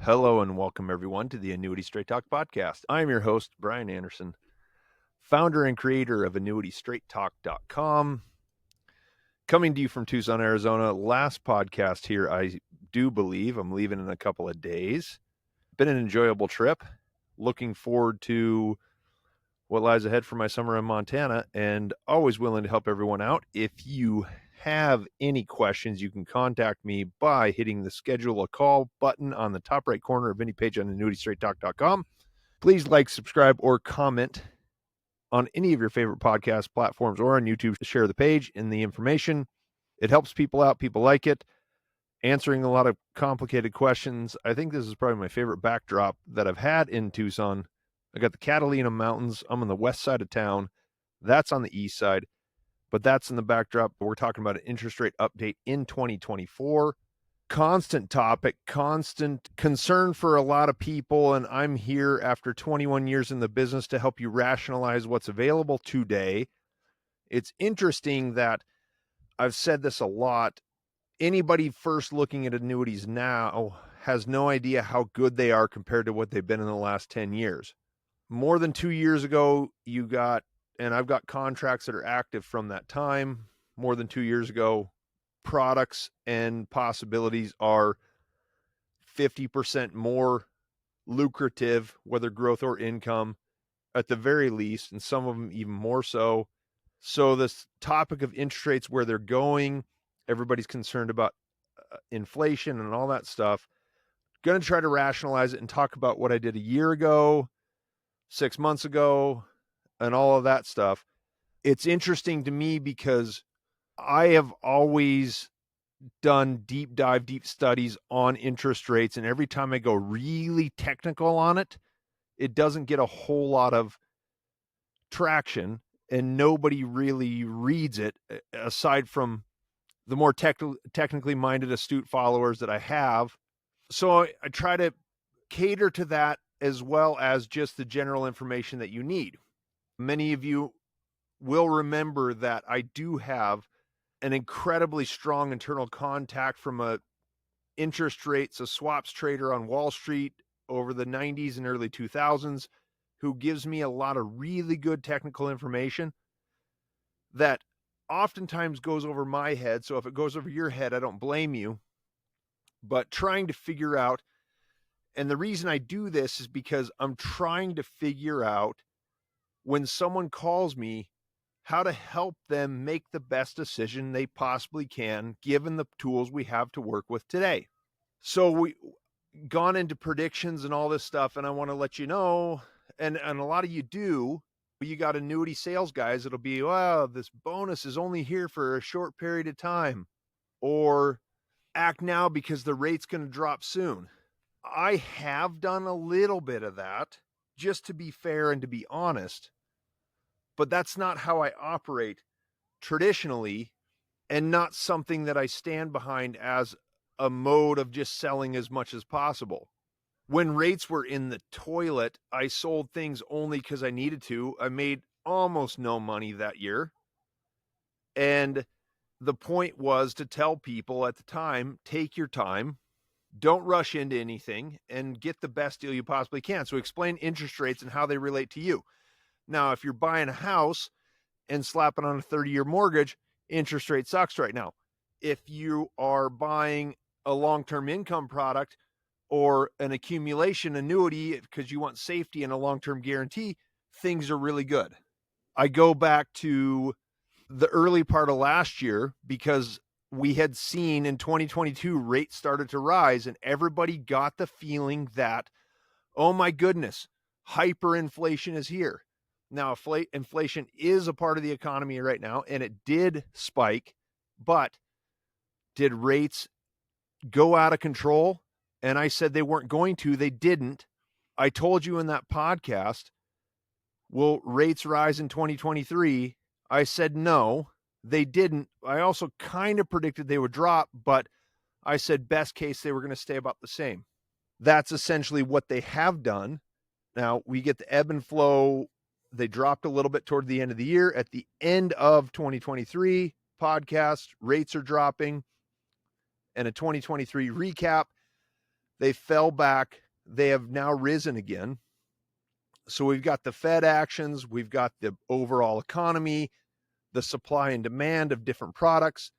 Hello and welcome everyone to the Annuity Straight Talk podcast. I'm your host, Brian Anderson, founder and creator of Talk.Com, coming to you from Tucson, Arizona. Last podcast here, I do believe I'm leaving in a couple of days. Been an enjoyable trip. Looking forward to what lies ahead for my summer in Montana, and always willing to help everyone out. If you have any questions, you can contact me by hitting the schedule a call button on the top right corner of any page on AnnuityStraightTalk.com. Please like, subscribe, or comment on any of your favorite podcast platforms or on YouTube to share the page and the information. It helps people out. People like it. Answering a lot of complicated questions. I think this is probably my favorite backdrop that I've had in Tucson. I got the Catalina Mountains. I'm on the west side of town. That's on the east side, but that's in the backdrop. We're talking about an interest rate update in 2024. Constant topic, constant concern for a lot of people, and I'm here after 21 years in the business to help you rationalize what's available today. It's interesting that I've said this a lot. Anybody first looking at annuities now has no idea how good they are compared to what they've been in the last 10 years. More than 2 years ago, and I've got contracts that are active from that time, more than 2 years ago, products and possibilities are 50% more lucrative, whether growth or income, at the very least, and some of them even more so. So this topic of interest rates, where they're going, everybody's concerned about inflation and all that stuff. Going to try to rationalize it and talk about what I did a year ago, 6 months ago, and all of that stuff. It's interesting to me because I have always done deep studies on interest rates, and every time I go really technical on it, it doesn't get a whole lot of traction, and nobody really reads it aside from the more technically minded, astute followers that I have. So I try to cater to that as well as just the general information that you need. Many of you will remember that I do have an incredibly strong internal contact from a swaps trader on Wall Street over the 90s and early 2000s, who gives me a lot of really good technical information that oftentimes goes over my head. So if it goes over your head, I don't blame you. But trying to figure out, and the reason I do this is because I'm trying to figure out, when someone calls me, how to help them make the best decision they possibly can, given the tools we have to work with today. So we gone into predictions and all this stuff, and I want to let you know, and a lot of you do, you got annuity sales guys, it'll be, well, this bonus is only here for a short period of time, or act now because the rate's going to drop soon. I have done a little bit of that, just to be fair and to be honest, but that's not how I operate traditionally, and not something that I stand behind as a mode of just selling as much as possible. When rates were in the toilet, I sold things only because I needed to. I made almost no money that year. And the point was to tell people at the time, take your time, don't rush into anything, and get the best deal you possibly can. So explain interest rates and how they relate to you. Now, if you're buying a house and slapping on a 30-year mortgage, interest rate sucks right now. If you are buying a long-term income product or an accumulation annuity because you want safety and a long-term guarantee, things are really good. I go back to the early part of last year because we had seen in 2022 rates started to rise, and everybody got the feeling that, oh my goodness, hyperinflation is here. Now, inflation is a part of the economy right now, and it did spike, but did rates go out of control? And I said they weren't going to. They didn't. I told you in that podcast, will rates rise in 2023? I said no, they didn't. I also kind of predicted they would drop, but I said best case they were going to stay about the same. That's essentially what they have done. Now, we get the ebb and flow. They dropped a little bit toward the end of the year. At the end of 2023 podcast, rates are dropping. And a 2023 recap, They fell back. They have now risen again. So we've got the Fed actions, we've got the overall economy, the supply and demand of different products.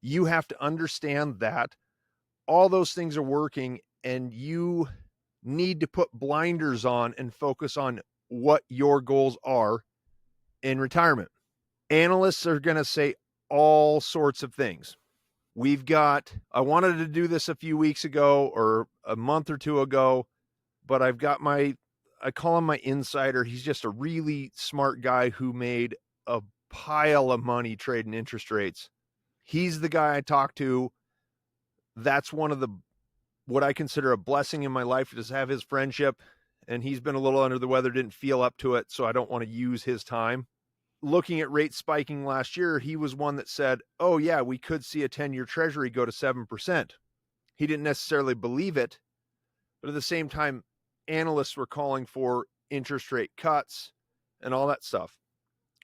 You have to understand that all those things are working, and you need to put blinders on and focus on what your goals are in retirement. Analysts are going to say all sorts of things. I wanted to do this a few weeks ago or a month or two ago, but I call him my insider. He's just a really smart guy who made a pile of money trading interest rates. He's the guy I talk to. That's one of what I consider a blessing in my life, to have his friendship. And he's been a little under the weather, didn't feel up to it, so I don't want to use his time. Looking at rates spiking last year, he was one that said, oh yeah, we could see a 10-year treasury go to 7%. He didn't necessarily believe it, but at the same time, analysts were calling for interest rate cuts and all that stuff.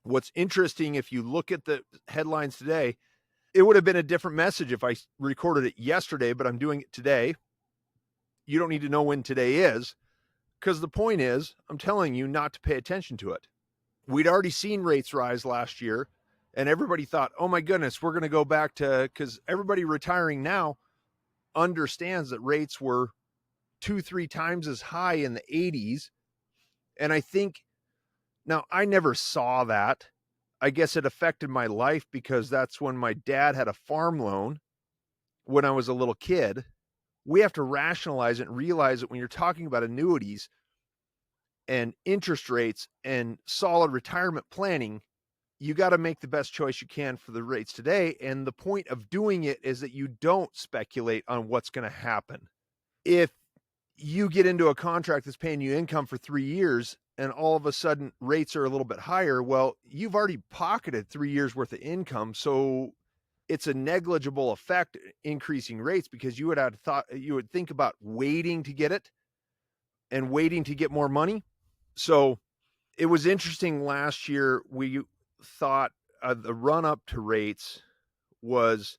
What's interesting, if you look at the headlines today, it would have been a different message if I recorded it yesterday, but I'm doing it today. You don't need to know when today is, because the point is, I'm telling you not to pay attention to it. We'd already seen rates rise last year, and everybody thought, oh my goodness, we're going to go back to, because everybody retiring now understands that rates were 2-3 times as high in the 80s. And I think, now I never saw that. I guess it affected my life because that's when my dad had a farm loan when I was a little kid. We have to rationalize it and realize that when you're talking about annuities and interest rates and solid retirement planning, you got to make the best choice you can for the rates today. And the point of doing it is that you don't speculate on what's going to happen. If you get into a contract that's paying you income for 3 years and all of a sudden rates are a little bit higher, well, you've already pocketed 3 years worth of income. So it's a negligible effect increasing rates, because you would think about waiting to get it and waiting to get more money. So it was interesting last year. We thought the run up to rates was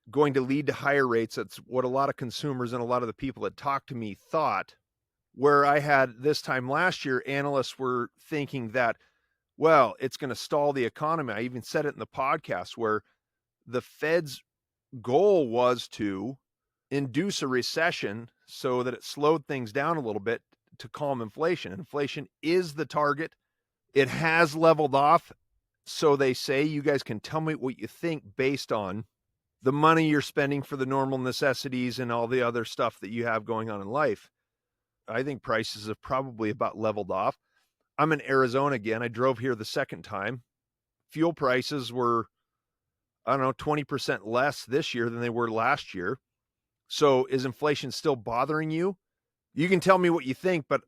going to lead to higher rates. That's what a lot of consumers and a lot of the people that talked to me thought. Where I had this time last year, analysts were thinking that, well, it's going to stall the economy. I even said it in the podcast, where the Fed's goal was to induce a recession so that it slowed things down a little bit to calm inflation. Inflation is the target. It has leveled off. So they say. You guys can tell me what you think based on the money you're spending for the normal necessities and all the other stuff that you have going on in life. I think prices have probably about leveled off. I'm in Arizona again. I drove here the second time. Fuel prices were, 20% less this year than they were last year. So is inflation still bothering you? You can tell me what you think, but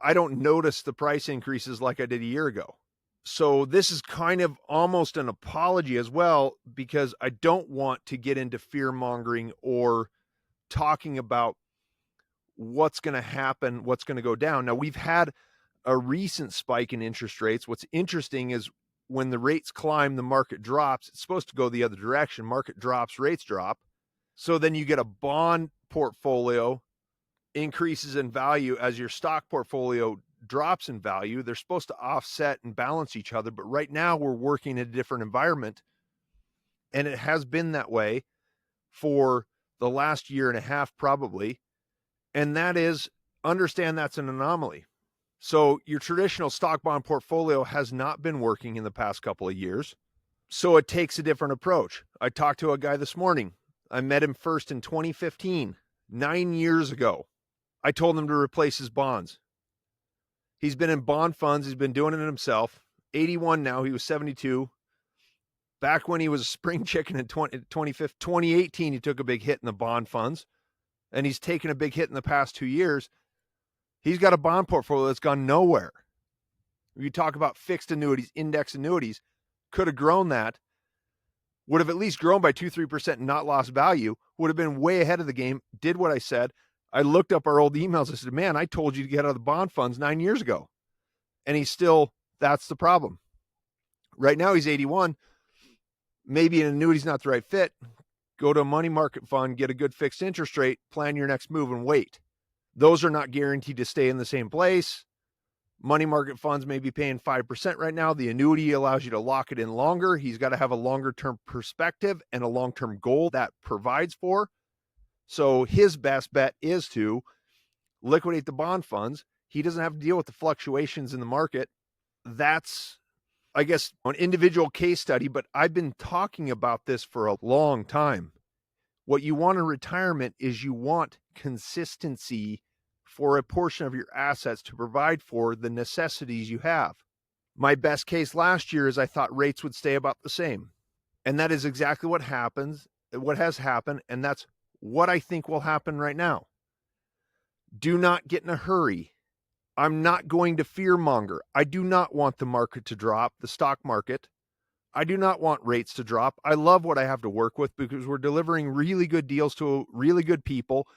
I don't notice the price increases like I did a year ago. So this is kind of almost an apology as well, because I don't want to get into fear mongering or talking about what's going to happen, what's going to go down. Now, we've had a recent spike in interest rates. What's interesting is when the rates climb, the market drops. It's supposed to go the other direction. Market drops, rates drop. So then you get a bond portfolio increases in value as your stock portfolio drops in value. They're supposed to offset and balance each other. But right now we're working in a different environment. And it has been that way for the last year and a half, probably. And that is, understand that's an anomaly. So your traditional stock bond portfolio has not been working in the past couple of years. So it takes a different approach. I talked to a guy this morning. I met him first in 2015, 9 years ago. I told him to replace his bonds. He's been in bond funds. He's been doing it himself. 81 now. He was 72. Back when he was a spring chicken in 2018, he took a big hit in the bond funds. And he's taken a big hit in the past 2 years. He's got a bond portfolio that's gone nowhere. You talk about fixed annuities, index annuities, could have grown that, would have at least grown by 2-3% and not lost value, would have been way ahead of the game, did what I said. I looked up our old emails. I said, man, I told you to get out of the bond funds 9 years ago. And he's still, that's the problem. Right now he's 81. Maybe an annuity is not the right fit. Go to a money market fund, get a good fixed interest rate, plan your next move, and wait. Those are not guaranteed to stay in the same place. Money market funds may be paying 5% right now. The annuity allows you to lock it in longer. He's got to have a longer term perspective and a long term goal that provides for. So his best bet is to liquidate the bond funds. He doesn't have to deal with the fluctuations in the market. That's, I guess, an individual case study, but I've been talking about this for a long time. What you want in retirement is you want consistency for a portion of your assets to provide for the necessities you have. My best case last year is I thought rates would stay about the same. And that is exactly what has happened. And that's what I think will happen right now. Do not get in a hurry. I'm not going to fearmonger. I do not want the market to drop, the stock market. I do not want rates to drop. I love what I have to work with because we're delivering really good deals to really good people.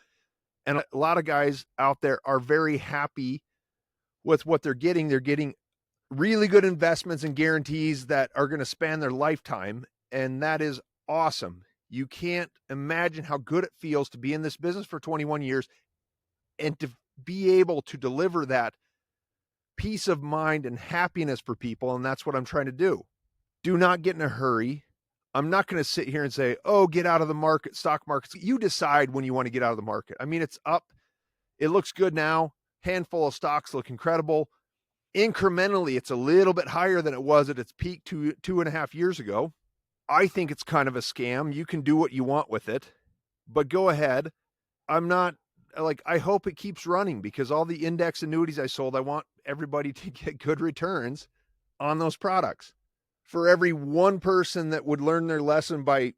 And a lot of guys out there are very happy with what they're getting. They're getting really good investments and guarantees that are going to span their lifetime. And that is awesome. You can't imagine how good it feels to be in this business for 21 years and to be able to deliver that peace of mind and happiness for people. And that's what I'm trying to do. Do not get in a hurry. I'm not going to sit here and say, oh, get out of the market, stock markets. You decide when you want to get out of the market. I mean, it's up. It looks good now. Handful of stocks look incredible. Incrementally, it's a little bit higher than it was at its peak 2.5 years ago. I think it's kind of a scam. You can do what you want with it, but go ahead. I hope it keeps running because all the index annuities I sold, I want everybody to get good returns on those products. For every one person that would learn their lesson by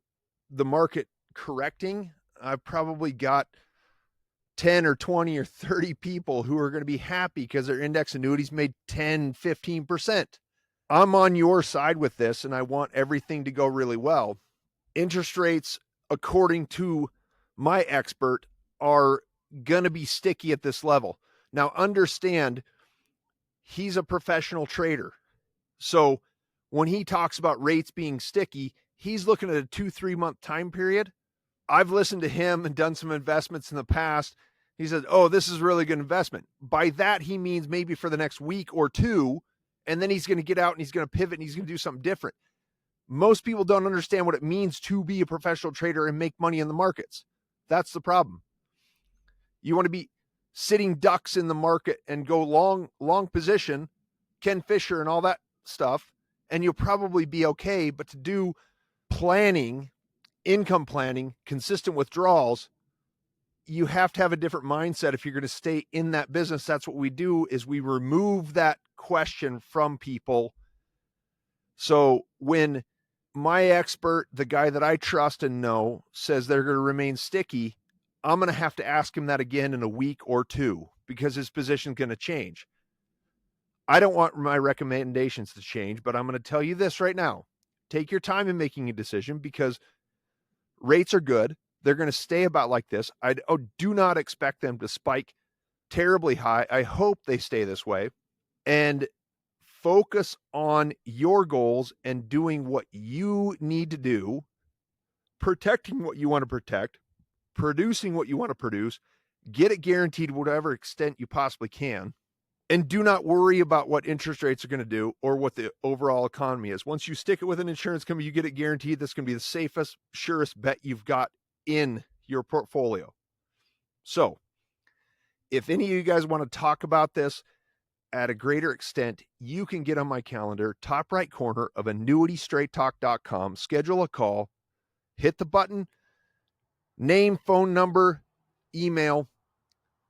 the market correcting, I've probably got 10 or 20 or 30 people who are going to be happy because their index annuities made 10, 15%. I'm on your side with this, and I want everything to go really well. Interest rates, according to my expert, are going to be sticky at this level. Now, understand, he's a professional trader. So when he talks about rates being sticky, he's looking at a 2-3 month time period. I've listened to him and done some investments in the past. He said, oh, this is a really good investment. By that, he means maybe for the next week or two, and then he's going to get out and he's going to pivot and he's going to do something different. Most people don't understand what it means to be a professional trader and make money in the markets. That's the problem. You want to be sitting ducks in the market and go long position, Ken Fisher and all that stuff, and you'll probably be okay. But to do planning, income planning, consistent withdrawals, you have to have a different mindset if you're going to stay in that business. That's what we do, is we remove that question from people. So when my expert, the guy that I trust and know, says they're going to remain sticky, I'm going to have to ask him that again in a week or two because his position's going to change. I don't want my recommendations to change, but I'm going to tell you this right now. Take your time in making a decision because rates are good. They're going to stay about like this. I do not expect them to spike terribly high. I hope they stay this way. And focus on your goals and doing what you need to do, protecting what you want to protect, producing what you want to produce, get it guaranteed to whatever extent you possibly can. And do not worry about what interest rates are going to do or what the overall economy is. Once you stick it with an insurance company, you get it guaranteed. That's going to be the safest, surest bet you've got in your portfolio. So if any of you guys want to talk about this at a greater extent, you can get on my calendar, top right corner of annuitystraighttalk.com, schedule a call, hit the button, name, phone number, email,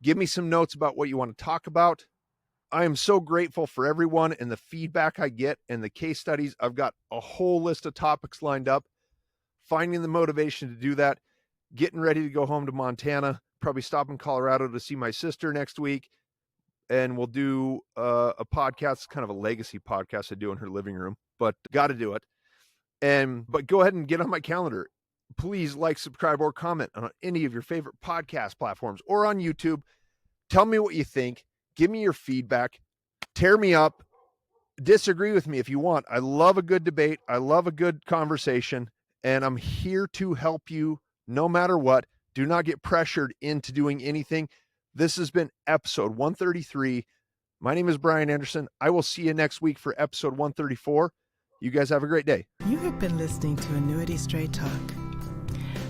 give me some notes about what you want to talk about. I am so grateful for everyone and the feedback I get and the case studies. I've got a whole list of topics lined up, finding the motivation to do that, getting ready to go home to Montana, probably stop in Colorado to see my sister next week. And we'll do a podcast, kind of a legacy podcast I do in her living room, but got to do it. But go ahead and get on my calendar. Please like, subscribe, or comment on any of your favorite podcast platforms or on YouTube. Tell me what you think. Give me your feedback. Tear me up. Disagree with me if you want. I love a good debate. I love a good conversation. and I'm here to help you no matter what. Do not get pressured into doing anything. This has been episode 133. My name is Brian Anderson. I will see you next week for episode 134. You guys have a great day. You have been listening to Annuity Straight Talk.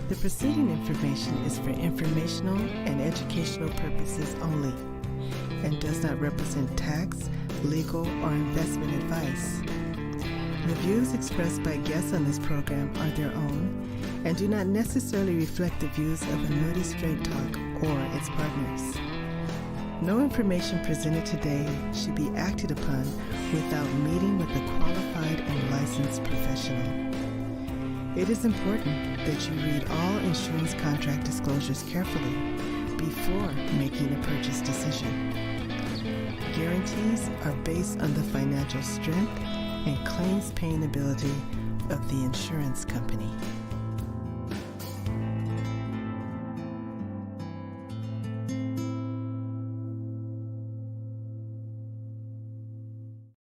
The preceding information is for informational and educational purposes only and does not represent tax, legal, or investment advice. The views expressed by guests on this program are their own and do not necessarily reflect the views of Annuity Straight Talk or its partners. No information presented today should be acted upon without meeting with a qualified and licensed professional. It is important that you read all insurance contract disclosures carefully before making a purchase decision. Guarantees are based on the financial strength and claims paying ability of the insurance company.